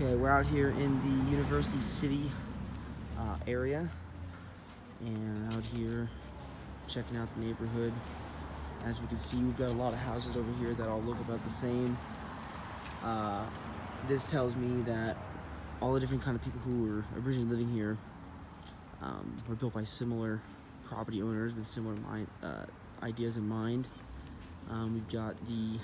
Okay, we're out here in the University City area, and out here checking out the neighborhood. As we can see, we've got a lot of houses over here that all look about the same. This tells me that all the different kind of people who were originally living here were built by similar property owners with similar ideas in mind. We've got the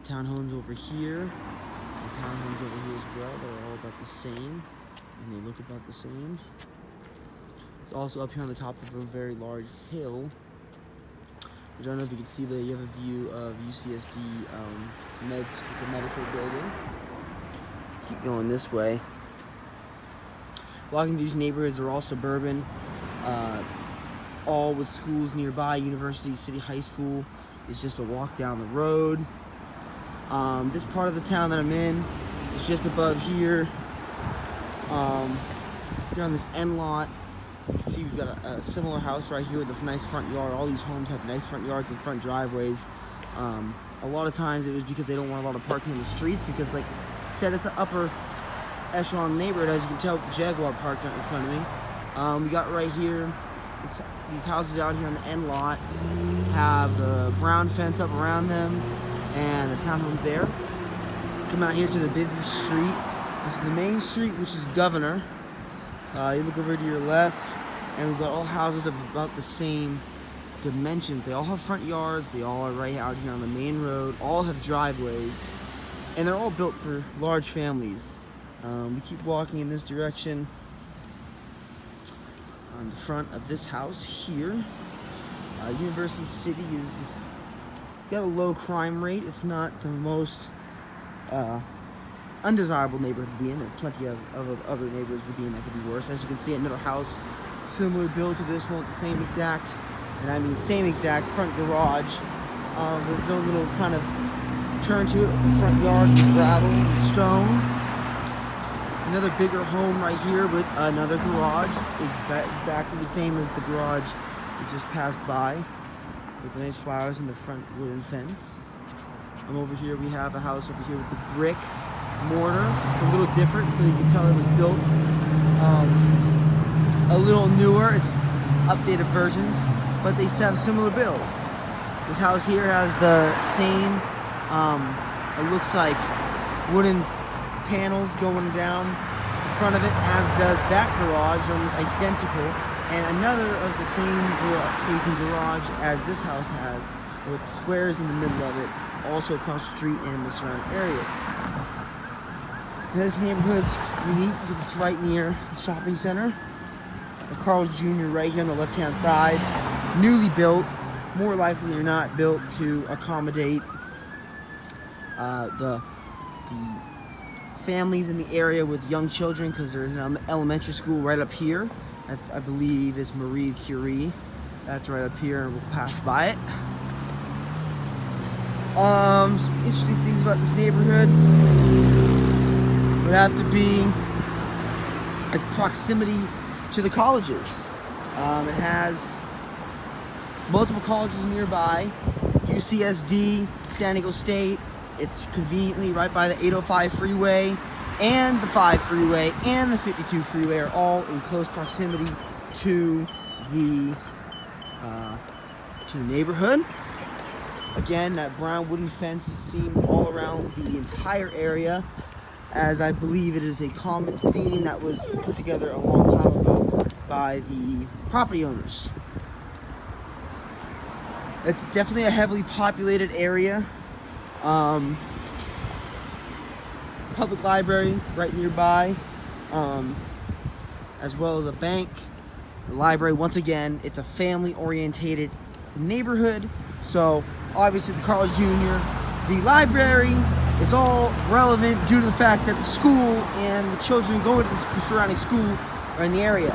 townhomes over here, and townhomes over here as well. They're all about the same, and they look about the same. It's also up here on the top of a very large hill. I don't know if you can see, but you have a view of UCSD the medical building. Keep going this way. Walking these neighborhoods are all suburban, all with schools nearby. University City High School is just a walk down the road. This part of the town that I'm in is just above here. Here on this end lot, you can see we've got a similar house right here with a nice front yard. All these homes have nice front yards and front driveways. A lot of times it was because they don't want a lot of parking in the streets, because, like I said, it's an upper echelon neighborhood. As you can tell, Jaguar parked out in front of me. We got right here, these houses out here on the end lot have the brown fence up around them, and the townhomes there. Come out here to the busy street. This is the main street, which is Governor. You look over to your left, and we've got all houses of about the same dimensions. They all have front yards. They all are right out here on the main road. All have driveways, and they're all built for large families. We keep walking in this direction. On the front of this house here, University City is got a low crime rate. It's not the most undesirable neighborhood to be in. There are plenty of other neighborhoods to be in that could be worse. As you can see, another house similar build to this one with the same exact, and I mean same exact, front garage with its own little kind of turn to it with the front yard with gravel and stone. Another bigger home right here with another garage, exactly the same as the garage we just passed by, with the nice flowers in the front wooden fence. Over here we have a house over here with the brick mortar. It's a little different, so you can tell it was built a little newer. It's updated versions, but they have similar builds. This house here has the same, it looks like wooden panels going down in front of it, as does that garage, almost identical, and another of the same facing garage as this house has, with squares in the middle of it, also across the street and in the surrounding areas. And this neighborhood's unique because it's right near the shopping center. The Carl's Jr. right here on the left-hand side, newly built, more likely than not built to accommodate the families in the area with young children, because there's an elementary school right up here. I believe it's Marie Curie. That's right up here, and we'll pass by it. Some interesting things about this neighborhood would have to be its proximity to the colleges. It has multiple colleges nearby: UCSD, San Diego State. It's conveniently right by the 805 freeway, and the 5 freeway, and the 52 freeway are all in close proximity to the neighborhood. Again, that brown wooden fence is seen all around the entire area, as I believe it is a common theme that was put together a long time ago by the property owners. It's definitely a heavily populated area. Public library right nearby, as well as a bank. The library, once again, it's a family-orientated neighborhood, so obviously the Carl's Jr., the library is all relevant due to the fact that the school and the children going to the surrounding school are in the area.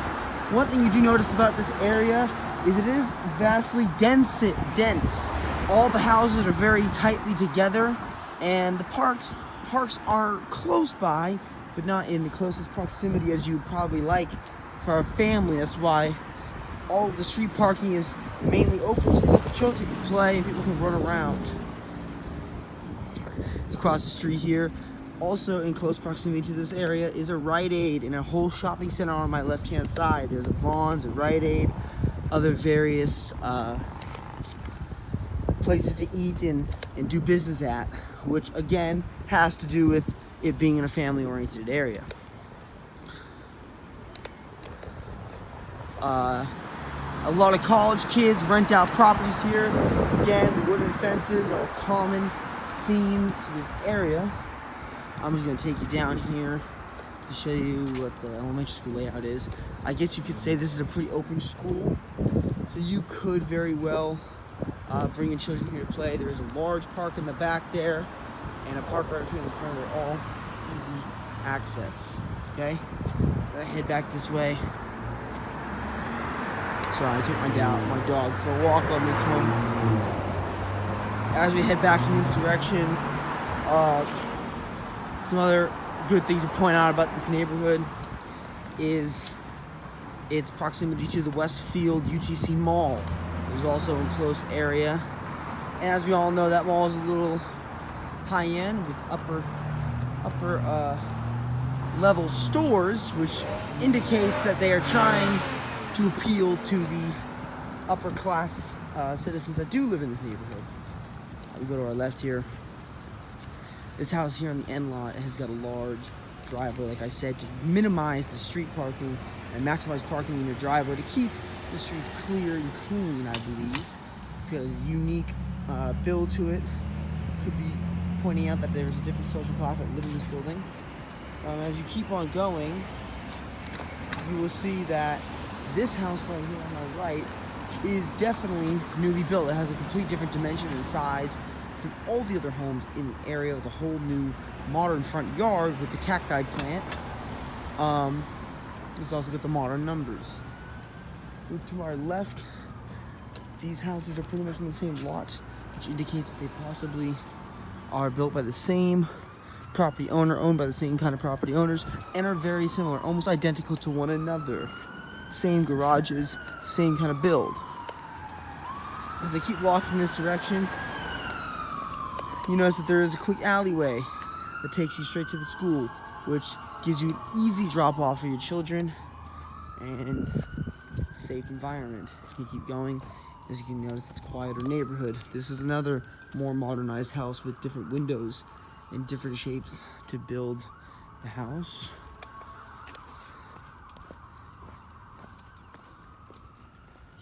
One thing you do notice about this area is it is vastly dense. All the houses are very tightly together, and the parks are close by, but not in the closest proximity as you'd probably like for a family. That's why all of the street parking is mainly open so that the children can play and people can run around. It's across the street here. Also in close proximity to this area is a Rite Aid and a whole shopping center on my left-hand side. There's a Vons, a Rite Aid, other various places to eat and do business at, which again has to do with it being in a family-oriented area. A lot of college kids rent out properties here. Again, the wooden fences are a common theme to this area. I'm just going to take you down here to show you what the elementary school layout is. I guess you could say this is a pretty open school, so you could very well bring your children here to play. There's a large park in the back there and a park right up here in the front. They're all easy access. Okay, I'm gonna head back this way. So I took my dog for a walk on this one. As we head back in this direction, some other good things to point out about this neighborhood is its proximity to the Westfield UTC Mall. There's also an enclosed area. And as we all know, that mall is a little high-end with upper level stores, which indicates that they are trying to appeal to the upper class citizens that do live in this neighborhood. We go to our left here. This house here on the end lot has got a large driveway, like I said, to minimize the street parking and maximize parking in your driveway to keep the streets clear and clean, I believe. It's got a unique build to it. Could be pointing out that there's a different social class that live in this building. As you keep on going, you will see that this house right here on my right is definitely newly built. It has a complete different dimension and size from all the other homes in the area, with a whole new modern front yard with the cacti plant. It's also got the modern numbers. Move to our left, these houses are pretty much in the same lot, which indicates that they possibly are built by the same property owner, owned by the same kind of property owners, and are very similar, almost identical to one another. Same garages, same kind of build. As I keep walking in this direction, you notice that there is a quick alleyway that takes you straight to the school, which gives you an easy drop off for your children and safe environment. You keep going, as you can notice, it's a quieter neighborhood. This is another more modernized house with different windows and different shapes to build the house.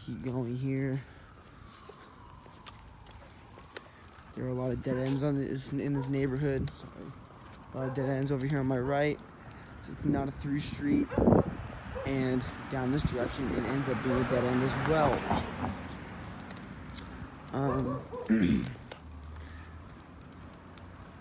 Keep going here. There are a lot of dead ends in this neighborhood. Sorry. A lot of dead ends over here on my right. It's not a through street. And down this direction, it ends up being a dead end as well.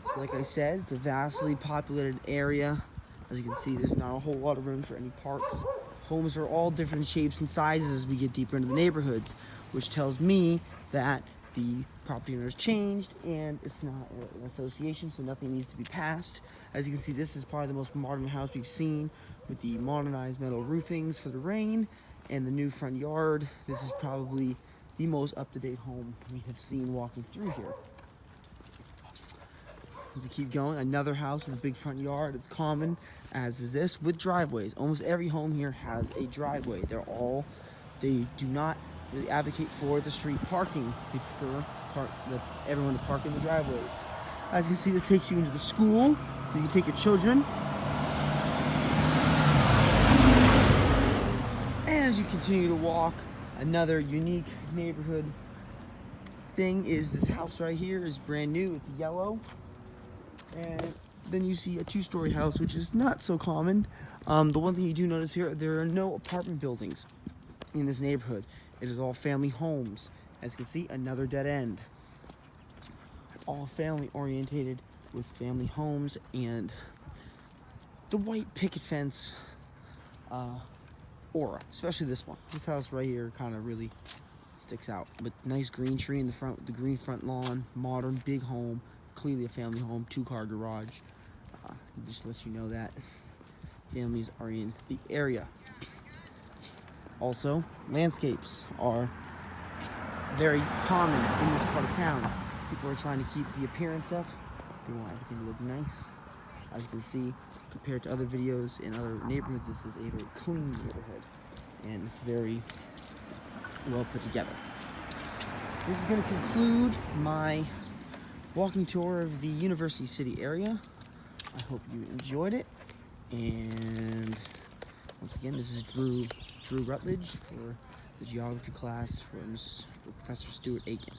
So like I said, it's a vastly populated area. As you can see, there's not a whole lot of room for any parks. Homes are all different shapes and sizes as we get deeper into the neighborhoods, which tells me that the property owners changed and it's not an association, so nothing needs to be passed. As you can see, this is probably the most modern house we've seen, with the modernized metal roofings for the rain and the new front yard. This is probably the most up-to-date home we have seen walking through here. As we keep going, another house with a big front yard. It's common, as is this, with driveways. Almost every home here has a driveway. They do not really advocate for the street parking. They prefer everyone to park in the driveways. As you see, this takes you into the school where you can take your children. And as you continue to walk, another unique neighborhood thing is this house right here is brand new. It's yellow. And then you see a two-story house, which is not so common. The one thing you do notice here, there are no apartment buildings in this neighborhood. It is all family homes. As you can see, another dead end. All family orientated with family homes and the white picket fence aura, especially this one. This house right here kind of really sticks out. But nice green tree in the front with the green front lawn, modern, big home, clearly a family home, 2-car garage. Just lets you know that families are in the area. Also, landscapes are very common in this part of town. People are trying to keep the appearance up. They want everything to look nice. As you can see, compared to other videos in other neighborhoods, this is a very clean neighborhood, and it's very well put together. This is going to conclude my walking tour of the University City area. I hope you enjoyed it, and once again, this is Drew Rutledge for the geography class for Professor Stuart Aiken.